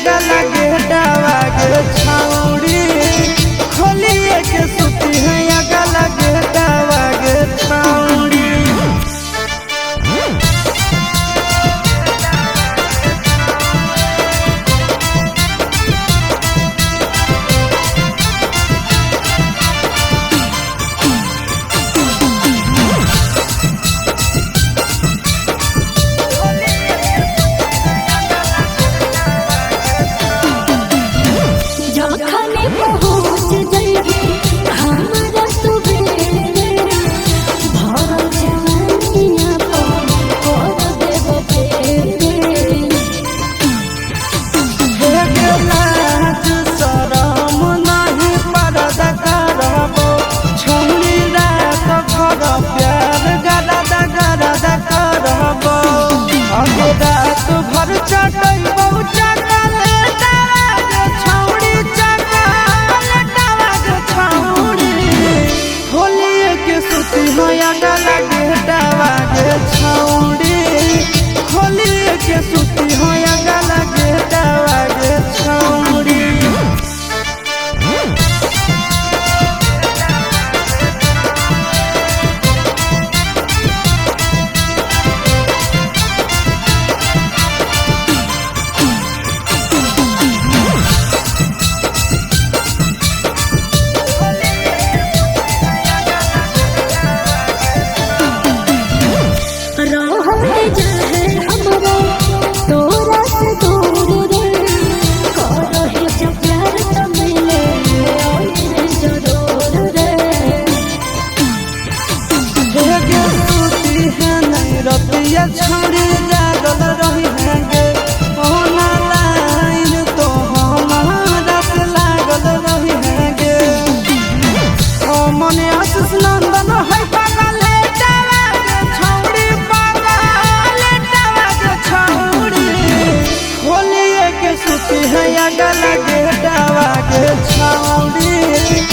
अगा लगे डावा गे छौड़ी खोलिए के सुती है अगा लगे डावा गे छौड़ी। अगा लगे डावा गे छौड़ी खोलिए के सुती हो अगा लगे डावा गे छौड़ी। रतिया छौड़ी जागल रही हैंगे ओना लाइन तो हमारा से लागल रही हैंगे ओ मने आशीष नंदन है पागल डावा गे छौड़ी पागल डावा गे छौड़ी खोलिए के सुती है अगा लगे डावा गे छौड़ी।